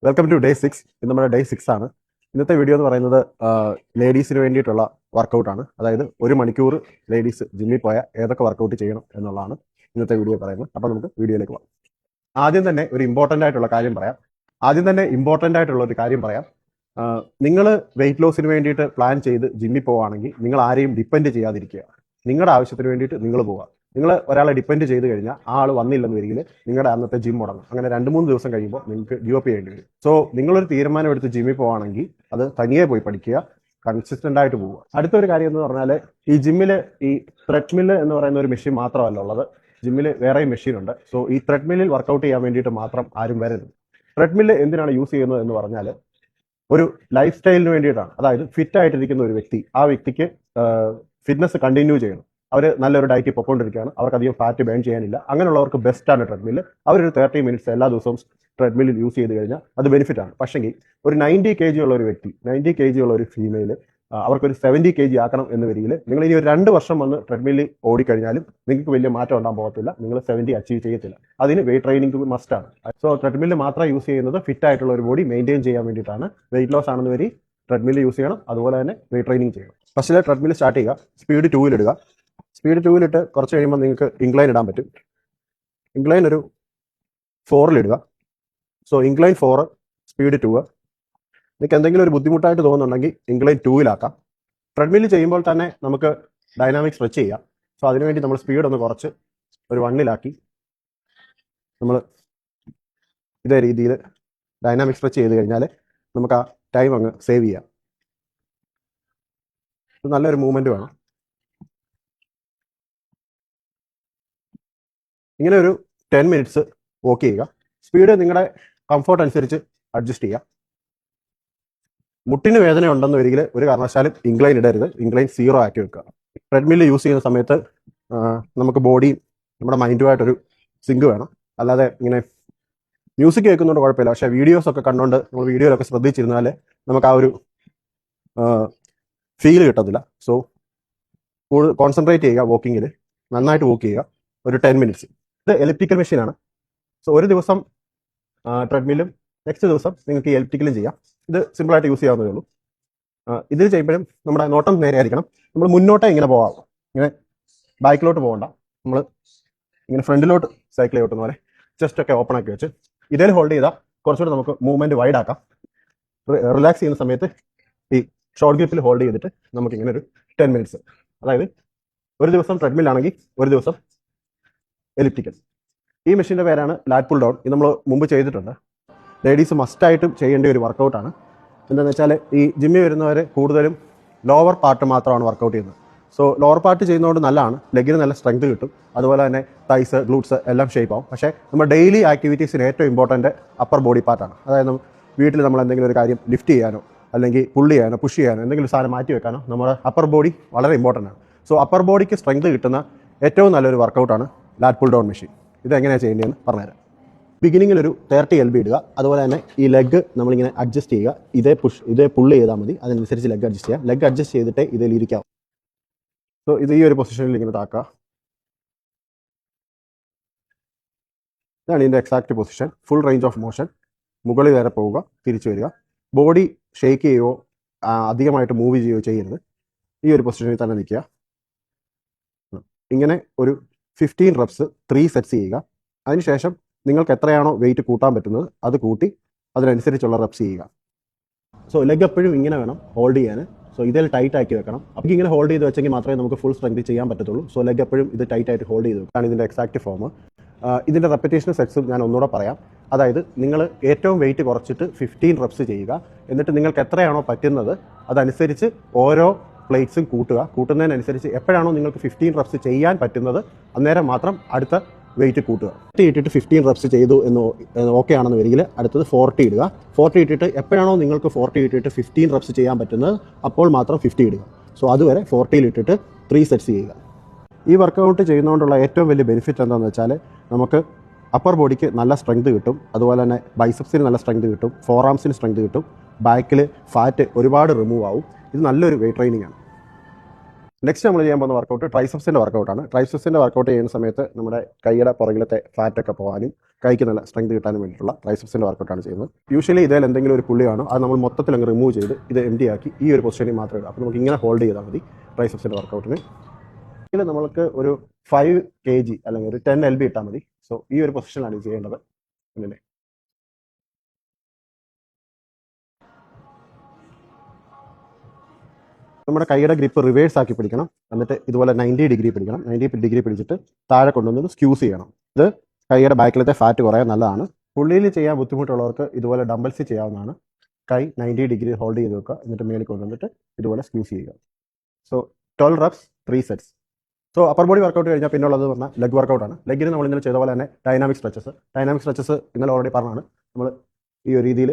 Welcome to day 6. ഇത് നമ്മുടെ day 6 ആണ്. ഇന്നത്തെ വീഡിയോ എന്ന് പറയുന്നത് ലേഡീസിന് വേണ്ടിയിട്ടുള്ള വർക്കൗട്ടാണ്. അതായത് 1 മണിക്കൂർ ലേഡീസ് ജിമ്മിൽ പോയാൽ ഏതൊക്കെ വർക്കൗട്ട് ചെയ്യണം എന്നുള്ളതാണ് ഇന്നത്തെ വീഡിയോ പറയുന്നത്. അപ്പോൾ നമുക്ക് വീഡിയോയിലേക്ക് പോകാം. ആദ്യം തന്നെ ഒരു ഇമ്പോർട്ടൻ്റ് ആയിട്ടുള്ള കാര്യം പറയാം. നിങ്ങൾ വെയിറ്റ് ലോസിന് വേണ്ടിയിട്ട് പ്ലാൻ ചെയ്ത് ജിമ്മിൽ പോവുകയാണെങ്കിൽ നിങ്ങൾ ആരെയും ഡിപ്പെൻഡ് ചെയ്യാതിരിക്കുക. നിങ്ങളുടെ ആവശ്യത്തിന് വേണ്ടിയിട്ട് നിങ്ങൾ പോവുക. നിങ്ങൾ ഒരാളെ ഡിപ്പെൻഡ് ചെയ്ത് കഴിഞ്ഞാൽ ആ ആൾ വന്നില്ലെന്ന് വരികിൽ നിങ്ങളുടെ അന്നത്തെ ജിം മുടങ്ങും. അങ്ങനെ 2-3 ദിവസം കഴിയുമ്പോൾ നിങ്ങൾക്ക് ഗിവ് അപ്പ് ചെയ്യേണ്ടി വരും. സോ നിങ്ങളൊരു തീരുമാനം എടുത്ത് ജിമ്മിൽ പോവുകയാണെങ്കിൽ അത് തനിയെ പോയി പഠിക്കുക, കൺസിസ്റ്റന്റ് ആയിട്ട് പോവുക. അടുത്തൊരു കാര്യം എന്ന് പറഞ്ഞാൽ ഈ ജിമ്മിൽ ഈ ത്രെഡ്മില്ല് എന്ന് പറയുന്ന ഒരു മെഷീൻ മാത്രമല്ല ഉള്ളത്. ജിമ്മിൽ വേറെയും മെഷീൻ ഉണ്ട്. സോ ഈ ത്രെഡ്മില്ലിൽ വർക്കൗട്ട് ചെയ്യാൻ വേണ്ടിയിട്ട് മാത്രം ആരും വരരുത്. ത്രെഡ്മില്ല് എന്തിനാണ് യൂസ് ചെയ്യുന്നത് എന്ന് പറഞ്ഞാൽ ഒരു ലൈഫ് സ്റ്റൈലിന് വേണ്ടിയിട്ടാണ്. അതായത് ഫിറ്റ് ആയിട്ടിരിക്കുന്ന ഒരു വ്യക്തി, ആ വ്യക്തിക്ക് ഫിറ്റ്നസ് കണ്ടിന്യൂ ചെയ്യണം. അവർ നല്ലൊരു ഡയറ്റ് പൊക്കോണ്ടിരിക്കുകയാണ്, അവർക്ക് അധികം ഫാറ്റ് ബേൺ ചെയ്യാനില്ല. അങ്ങനെയുള്ളവർക്ക് ബെസ്റ്റാണ് ട്രെഡ്മില്ല്. അവരൊരു 30 മിനിറ്റ്സ് എല്ലാ ദിവസവും ട്രെഡ്മില്ലിൽ യൂസ് ചെയ്ത് കഴിഞ്ഞാൽ അത് ബെനിഫിറ്റ് ആണ്. പക്ഷെങ്കിൽ ഒരു 90 kg ഉള്ള ഒരു വ്യക്തി, 90 kg ഉള്ള ഒരു ഫീമെയിൽ അവർക്കൊരു 70 kg ആക്കണം എന്ന് വരികിൽ നിങ്ങൾ ഇനി ഒരു 2 വർഷം വന്ന് ട്രെഡ്മില്ലിൽ ഓടിക്കഴിഞ്ഞാലും നിങ്ങൾക്ക് വലിയ മാറ്റം ഉണ്ടാകാൻ പോകത്തില്ല. നിങ്ങൾ 70 അച്ചീവ് ചെയ്യത്തില്ല. അതിന് വെയിറ്റ് ട്രെയിനിങ് മസ്റ്റ് ആണ്. സോ ട്രെഡ്മില്ല് മാത്രം യൂസ് ചെയ്യുന്നത് ഫിറ്റ് ആയിട്ടുള്ള ഒരു ബോഡി മെയിൻറ്റെയിൻ ചെയ്യാൻ വേണ്ടിയിട്ടാണ്. വെയിറ്റ് ലോസ് ആണെന്ന് വരി ട്രെഡ്മില്ല് യൂസ് ചെയ്യണം. അതുപോലെ തന്നെ വെയിറ്റ് ട്രെയിനിങ് ചെയ്യണം. ഫസ്റ്റിലെ ട്രെഡ്മില്ല് സ്റ്റാർട്ട് ചെയ്യുക. സ്പീഡ് 2-ൽ ഇടുക. സ്പീഡ് 2-ലിട്ട് കുറച്ച് കഴിയുമ്പോൾ നിങ്ങൾക്ക് ഇൻക്ലൈൻ ഇടാൻ പറ്റും. ഇൻക്ലൈൻ ഒരു 4-ൽ ഇടുക. So incline 4, speed 2. നിങ്ങൾക്ക് എന്തെങ്കിലും ഒരു ബുദ്ധിമുട്ടായിട്ട് തോന്നുന്നുണ്ടെങ്കിൽ ഇൻക്ലൈൻ 2-ലാക്കാം. ട്രെഡ്മില്ല് ചെയ്യുമ്പോൾ തന്നെ നമുക്ക് ഡൈനാമിക് സ്ട്രെച്ച് ചെയ്യാം. സോ അതിനുവേണ്ടി നമ്മൾ സ്പീഡ് ഒന്ന് കുറച്ച് ഒരു 1-ലാക്കി നമ്മൾ ഇതേ രീതിയിൽ ഡൈനാമിക് സ്ട്രെച്ച് ചെയ്ത് കഴിഞ്ഞാൽ നമുക്ക് ആ ടൈം അങ്ങ് സേവ് ചെയ്യാം. നല്ലൊരു മൂവ്മെൻറ്റ് വേണം. ഇങ്ങനെ ഒരു 10 മിനിറ്റ്സ് വോക്ക് ചെയ്യുക. സ്പീഡ് നിങ്ങളുടെ കംഫോർട്ട് അനുസരിച്ച് അഡ്ജസ്റ്റ് ചെയ്യുക. മുട്ടിന് വേദന ഉണ്ടെന്ന് വരികിൽ ഒരു കാരണവശാലും ഇൻക്ലൈൻ ഇടരുത്. ഇൻക്ലൈൻ 0 ആക്കി വെക്കുക. ട്രെഡ്മില്ല് യൂസ് ചെയ്യുന്ന സമയത്ത് നമുക്ക് ബോഡിയും നമ്മുടെ മൈൻഡുമായിട്ടൊരു സിങ്ക് വേണം. അല്ലാതെ ഇങ്ങനെ മ്യൂസിക് കേൾക്കുന്നതുകൊണ്ട് കുഴപ്പമില്ല. പക്ഷേ വീഡിയോസൊക്കെ കണ്ടുകൊണ്ട് നമ്മൾ വീഡിയോയിലൊക്കെ ശ്രദ്ധിച്ചിരുന്നാൽ നമുക്ക് ആ ഒരു ഫീൽ കിട്ടത്തില്ല. സോ കോൺസെൻട്രേറ്റ് ചെയ്യുക വോക്കിങ്ങിൽ. നന്നായിട്ട് വോക്ക് ചെയ്യുക ഒരു 10 മിനിറ്റ്സ്. ഇത് എലിപ്റ്റിക്കൽ മെഷീനാണ്. സോ ഒരു ദിവസം ട്രെഡ്മില്ലും നെക്സ്റ്റ് ദിവസം നിങ്ങൾക്ക് ഈ എലിപ്റ്റിക്കലും ചെയ്യാം. ഇത് സിമ്പിളായിട്ട് യൂസ് ചെയ്യാവുന്നതേ ഉള്ളൂ. ഇതിൽ ചെയ്യുമ്പോഴും നമ്മുടെ നോട്ടം നേരെ ആയിരിക്കണം. നമ്മൾ മുന്നോട്ടേ ഇങ്ങനെ പോകാം. ഇങ്ങനെ ബാക്കിലോട്ട് പോകണ്ട. നമ്മൾ ഇങ്ങനെ ഫ്രണ്ടിലോട്ട് സൈക്കിൾ ചെയ്യോട്ടുന്ന പോലെ ചെസ്റ്റ് ഒക്കെ ഓപ്പൺ ആക്കി വെച്ച് ഇതേ ഹോൾഡ് ചെയ്താൽ കുറച്ചുകൂടെ നമുക്ക് മൂവ്മെൻറ്റ് വൈഡ് ആക്കാം. റിലാക്സ് ചെയ്യുന്ന സമയത്ത് ഈ ഷോർട്ട് ഗ്രിപ്പിൽ ഹോൾഡ് ചെയ്തിട്ട് നമുക്ക് ഇങ്ങനെ ഒരു 10 മിനിറ്റ്സ്, അതായത് ഒരു ദിവസം ട്രെഡ്മില്ലാണെങ്കിൽ ഒരു ദിവസം എലിപ്റ്റിക്കൽ. ഈ മെഷീൻ്റെ പേരാണ് ലാറ്റ് പുൾ ഡൗൺ. ഇത് നമ്മൾ മുമ്പ് ചെയ്തിട്ടുണ്ട്. ലേഡീസ് മസ്റ്റായിട്ടും ചെയ്യേണ്ട ഒരു വർക്കൗട്ടാണ്. എന്താണെന്ന് വെച്ചാൽ ഈ ജിമ്മിൽ വരുന്നവർ കൂടുതലും ലോവർ പാർട്ട് മാത്രമാണ് വർക്കൗട്ട് ചെയ്യുന്നത്. സോ ലോവർ പാർട്ട് ചെയ്യുന്നതുകൊണ്ട് നല്ലതാണ്. ലെഗിന് നല്ല സ്ട്രെങ്ത് കിട്ടും. അതുപോലെ തന്നെ തൈസ്, ഗ്ലൂട്ട്സ് എല്ലാം ഷേപ്പ് ആവും. പക്ഷേ നമ്മൾ ഡെയിലി ആക്ടിവിറ്റീസിന് ഏറ്റവും ഇമ്പോർട്ടൻറ്റ് അപ്പർ ബോഡി പാർട്ടാണ്. അതായത് വീട്ടിൽ നമ്മൾ എന്തെങ്കിലും ഒരു കാര്യം ലിഫ്റ്റ് ചെയ്യാനോ അല്ലെങ്കിൽ പുള്ള് ചെയ്യാനോ പുഷ് ചെയ്യാനോ എന്തെങ്കിലും സാധനം മാറ്റി വെക്കാനോ നമ്മുടെ അപ്പർ ബോഡി വളരെ ഇമ്പോർട്ടൻ്റ് ആണ്. സോ അപ്പർ ബോഡിക്ക് സ്ട്രെങ്ത് കിട്ടുന്ന ഏറ്റവും നല്ലൊരു വർക്കൗട്ടാണ് ലാറ്റ് പുൾ ഡൗൺ മെഷീൻ. ഇത് എങ്ങനെയാണ് ചെയ്യേണ്ടതെന്ന് പറഞ്ഞുതരാം. ബിഗിനിങ്ങിൽ ഒരു 30 LB ഇടുക. അതുപോലെ തന്നെ ഈ ലെഗ് നമ്മളിങ്ങനെ അഡ്ജസ്റ്റ് ചെയ്യുക. ഇതേ പുള്ള് ചെയ്താൽ മതി. അതിനനുസരിച്ച് ലെഗ് അഡ്ജസ്റ്റ് ചെയ്യുക. ലെഗ് അഡ്ജസ്റ്റ് ചെയ്തിട്ട് ഇതിലിരിക്കാം. സോ ഇത് ഈ ഒരു പൊസിഷനിൽ ഇങ്ങനെ താക്കുക. ഇതാണ് ഇതിൻ്റെ exact position. Full range of motion. മുകളിൽ വരെ പോവുക, തിരിച്ചു വരിക. ബോഡി ഷേക്ക് ചെയ്യുകയോ അധികമായിട്ട് മൂവ് ചെയ്യുകയോ ചെയ്യരുത്. ഈ ഒരു പൊസിഷനിൽ തന്നെ നിൽക്കുക. ഇങ്ങനെ ഒരു 15 റെപ്സ് 3 സെറ്റ്സ് ചെയ്യുക. അതിനുശേഷം നിങ്ങൾക്ക് എത്രയാണോ വെയിറ്റ് കൂട്ടാൻ പറ്റുന്നത് അത് കൂട്ടി അതിനനുസരിച്ചുള്ള റെപ്സ് ചെയ്യുക. സോ ലെഗ് എപ്പോഴും ഇങ്ങനെ വേണം ഹോൾഡ് ചെയ്യാൻ. സോ ഇതിൽ ടൈറ്റ് ആക്കി വെക്കണം. അപ്പോൾ ഇങ്ങനെ ഹോൾഡ് ചെയ്ത് വെച്ചെങ്കിൽ മാത്രമേ നമുക്ക് ഫുൾ സ്ട്രെങ്ത് ചെയ്യാൻ പറ്റത്തുള്ളൂ. സോ ലെഗ് എപ്പോഴും ഇത് ടൈറ്റ് ആയിട്ട് ഹോൾഡ് ചെയ്ത് വെക്കുകയാണ് ഇതിൻ്റെ എക്സാക്റ്റ് ഫോം. ഇതിൻ്റെ റെപ്പറ്റേഷൻ സെറ്റ്സും ഞാൻ ഒന്നുകൂടെ പറയാം. അതായത് നിങ്ങൾ ഏറ്റവും വെയിറ്റ് കുറച്ചിട്ട് 15 റെപ്സ് ചെയ്യുക. എന്നിട്ട് നിങ്ങൾക്ക് എത്രയാണോ പറ്റുന്നത് അതനുസരിച്ച് ഓരോ പ്ലേറ്റ്സും കൂട്ടുന്നതിനനുസരിച്ച് എപ്പോഴാണോ നിങ്ങൾക്ക് 15 റെപ്സ് ചെയ്യാൻ പറ്റുന്നത് അന്നേരം മാത്രം അടുത്ത വെയിറ്റ് കൂട്ടുക. 30 ഇട്ടിട്ട് 15 റെപ്സ് ചെയ്തു എന്ന് ഓക്കെ ആണെന്ന് വരികിൽ അടുത്തത് 40 ഇടുക. 40 ഇട്ടിട്ട് എപ്പോഴാണോ നിങ്ങൾക്ക് 40 ഇട്ടിട്ട് 15 റെപ്സ് ചെയ്യാൻ പറ്റുന്നത് അപ്പോൾ മാത്രം 50 ഇടുക. സോ അതുവരെ 40 ഇട്ടിട്ട് 3 സെറ്റ്സ് ചെയ്യുക. ഈ വർക്കൗട്ട് ചെയ്യുന്നതുകൊണ്ടുള്ള ഏറ്റവും വലിയ ബെനിഫിറ്റ് എന്താണെന്ന് വെച്ചാൽ നമുക്ക് അപ്പർ ബോഡിക്ക് നല്ല സ്ട്രെങ്ത് കിട്ടും. അതുപോലെ തന്നെ ബൈസെപ്സിന് നല്ല സ്ട്രെങ്ത് കിട്ടും. ഫോർ ആംസിന് സ്ട്രെങ്ത് കിട്ടും. ബാക്കിൽ ഫാറ്റ് ഒരുപാട് റിമൂവ് ആവും. ഇത് നല്ലൊരു വെയിറ്റ് ട്രെയിനിങ് ആണ്. നെക്സ്റ്റ് നമ്മൾ ചെയ്യാൻ പോകുന്ന വർക്കൗട്ട് ട്രൈസെപ്സിൻ്റെ വർക്കൗട്ടാണ്. ട്രൈസെപ്സിൻ്റെ വർക്കൗട്ട് ചെയ്യുന്ന സമയത്ത് നമ്മുടെ കൈയുടെ പുറകിലത്തെ ഫാറ്റൊക്കെ പോകാനും കൈക്ക് നല്ല സ്ട്രെങ്ത് കിട്ടാനും വേണ്ടിയിട്ടുള്ള ട്രൈസെപ്സിൻ്റെ വർക്കൗട്ടാണ് ചെയ്യുന്നത്. യൂഷ്വലി ഇതിൽ എന്തെങ്കിലും ഒരു പുള്ളി കാണും, അത് നമ്മൾ മൊത്തത്തിൽ അങ്ങ് റിമൂവ് ചെയ്ത് ഇത് എം ഡി ആക്കി ഈ ഒരു പൊസിഷനിൽ മാത്രമേ ഇടാം. അപ്പോൾ നമുക്ക് ഇങ്ങനെ ഹോൾഡ് ചെയ്താൽ മതി ട്രൈസെപ്സിൻ്റെ വർക്കൗട്ടിന്. ഇതിൽ നമ്മൾക്ക് ഒരു 5 kg അല്ലെങ്കിൽ ഒരു 10 lb ഇട്ടാൽ മതി. സോ ഈ ഒരു പൊസിഷനിലാണ് ഇത് ചെയ്യേണ്ടത്. അങ്ങനെ നമ്മുടെ കൈയുടെ ഗ്രിപ്പ് റിവേഴ്സ് ആക്കി പിടിക്കണം. എന്നിട്ട് ഇതുപോലെ 90 ഡിഗ്രി പിടിക്കണം. 90 ഡിഗ്രി പിടിച്ചിട്ട് താഴെ കൊണ്ടുവന്നത് സ്ക്യൂസ് ചെയ്യണം. ഇത് കൈയുടെ ബാക്കിലത്തെ ഫാറ്റ് കുറയാൻ നല്ലതാണ്. പുള്ളിയിൽ ചെയ്യാൻ ബുദ്ധിമുട്ടുള്ളവർക്ക് ഇതുപോലെ ഡംബൽസ് ചെയ്യാവുന്നതാണ്. കൈ 90 ഡിഗ്രി ഹോൾഡ് ചെയ്ത് വെക്കുക. എന്നിട്ട് മേളിൽ കൊണ്ടുവന്നിട്ട് ഇതുപോലെ സ്ക്യൂസ് ചെയ്യുക. So 12 reps 3 sets. So upper body workout കഴിഞ്ഞാൽ പിന്നുള്ളത് പറഞ്ഞാൽ ലെഗ് വർക്കൗട്ടാണ്. ലെഗിന് നമ്മൾ ഇന്നലെ ചെയ്ത പോലെ തന്നെ ഡൈനാമിക് സ്ട്രെച്ചസ് ഇന്നലെ ഓൾറെഡി പറഞ്ഞാണ്. നമ്മൾ ഈ ഒരു രീതിയിൽ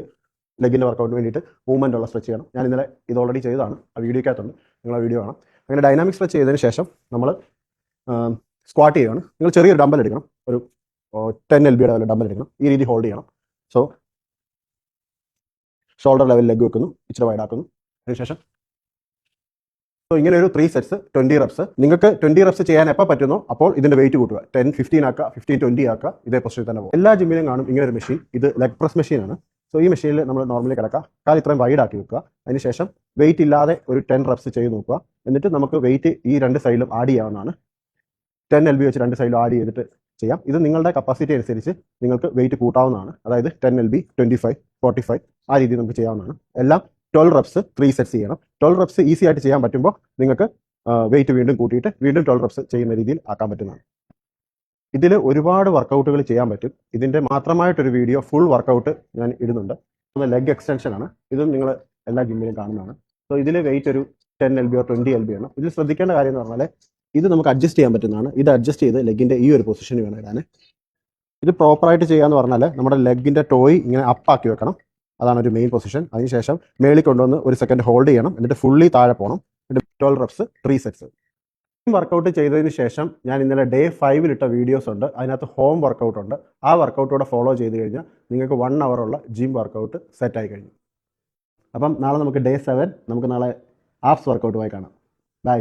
ലെഗിൻ്റെ വർക്കൗട്ടിന് വേണ്ടിയിട്ട് മൂവ്മെൻ്റ് ഉള്ള സ്ട്രെച്ച് ചെയ്യണം. ഞാൻ ഇന്നലെ ഇത് ഓൾറെഡി ചെയ്തതാണ്, ആ വീഡിയോക്കകത്തുണ്ട്, നിങ്ങൾ ആ വീഡിയോ കാണാം. അങ്ങനെ ഡൈനാമിക് സ്ട്രെച്ച് ചെയ്തതിന് ശേഷം നമ്മൾ സ്ക്വാട്ട് ചെയ്യുകയാണ്. നിങ്ങൾ ചെറിയൊരു ഡമ്പൽ എടുക്കണം, ഒരു 10 lb വരെ ഡമ്പൽ എടുക്കണം. ഈ രീതി ഹോൾഡ് ചെയ്യണം. സോ ഷോൾഡർ ലെവൽ ലെഗ് വെക്കുന്നു, ഇച്ചിരി വൈഡാക്കുന്നു. അതിനുശേഷം സോ ഇങ്ങനെ ഒരു 3 sets 20 reps. നിങ്ങൾക്ക് 20 reps ചെയ്യാൻ എപ്പോൾ പറ്റുന്നോ അപ്പോൾ ഇതിൻ്റെ വെയിറ്റ് കൂട്ടുക. 10 15 ആക്കുക, 15 20 ആക്കുക. ഇതേ പൊസിഷനിൽ തന്നെ പോകും. എല്ലാ ജിമ്മിലും കാണും ഇങ്ങനെ ഒരു മെഷീൻ. ഇത് ലെഗ് പ്രസ് മെഷീനാണ്. സോ ഈ മെഷീനിൽ നമ്മൾ നോർമലി കിടക്കുക, കാൽ ഇത്രയും വൈഡ് ആക്കി വെക്കുക. അതിനുശേഷം വെയിറ്റ് ഇല്ലാതെ ഒരു 10 reps ചെയ്ത് നോക്കുക. എന്നിട്ട് നമുക്ക് വെയിറ്റ് ഈ രണ്ട് സൈഡിലും ആഡ് ചെയ്യാവുന്നതാണ്. 10 lb വെച്ച് രണ്ട് സൈഡിലും ആഡ് ചെയ്തിട്ട് ചെയ്യാം. ഇത് നിങ്ങളുടെ കപ്പാസിറ്റി അനുസരിച്ച് നിങ്ങൾക്ക് വെയിറ്റ് കൂട്ടാവുന്നതാണ്. അതായത് 10 lb 25 45 ആ രീതിയിൽ നമുക്ക് ചെയ്യാവുന്നതാണ്. എല്ലാം 12 reps 3 sets ചെയ്യണം. 12 reps ഈസി ആയിട്ട് ചെയ്യാൻ പറ്റുമ്പോൾ നിങ്ങൾക്ക് വെയിറ്റ് വീണ്ടും കൂട്ടിയിട്ട് വീണ്ടും 12 reps ചെയ്യുന്ന രീതിയിൽ ആക്കാൻ പറ്റുന്നതാണ്. ഇതിൽ ഒരുപാട് വർക്കൗട്ടുകൾ ചെയ്യാൻ പറ്റും. ഇതിൻ്റെ മാത്രമായിട്ടൊരു വീഡിയോ ഫുൾ വർക്കൗട്ട് ഞാൻ ഇടുന്നുണ്ട്. ലെഗ് എക്സ്റ്റൻഷൻ ആണ്. ഇതും നിങ്ങൾ എല്ലാ ജിമ്മിലും കാണുന്നതാണ്. സോ ഇതിൽ വെയിറ്റ് ഒരു 10 lb 20 lb ആണ്. ഇതിൽ ശ്രദ്ധിക്കേണ്ട കാര്യം എന്ന് പറഞ്ഞാൽ ഇത് നമുക്ക് അഡ്ജസ്റ്റ് ചെയ്യാൻ പറ്റുന്നതാണ്. ഇത് അഡ്ജസ്റ്റ് ചെയ്ത് ലെഗിൻ്റെ ഈ ഒരു പൊസിഷന് വേണം ഇടാൻ. ഇത് പ്രോപ്പറായിട്ട് ചെയ്യാന്ന് പറഞ്ഞാൽ നമ്മുടെ ലെഗിൻ്റെ ടോയ് ഇങ്ങനെ അപ്പാക്കി വെക്കണം. അതാണ് ഒരു മെയിൻ പൊസിഷൻ. അതിനുശേഷം മേളിൽ കൊണ്ടുവന്ന് ഒരു സെക്കൻഡ് ഹോൾഡ് ചെയ്യണം. എന്നിട്ട് ഫുള്ളി താഴെ പോകണം. എന്നിട്ട് 12 reps 3 sets. വർക്കൗട്ട് ചെയ്തതിന് ശേഷം ഞാൻ ഇന്നലെ ഡേ 5 ഇട്ട വീഡിയോസ് ഉണ്ട്. അതിനകത്ത് ഹോം വർക്കൗട്ട് ഉണ്ട്. ആ വർക്കൗട്ടോടെ ഫോളോ ചെയ്ത് കഴിഞ്ഞാൽ നിങ്ങൾക്ക് 1 hour ഉള്ള ജിം വർക്കൗട്ട് സെറ്റായി കഴിഞ്ഞു. അപ്പം നാളെ നമുക്ക് ഡേ 7 നമുക്ക് നാളെ ആപ്സ് വർക്കൗട്ടുമായി കാണാം. ബൈ.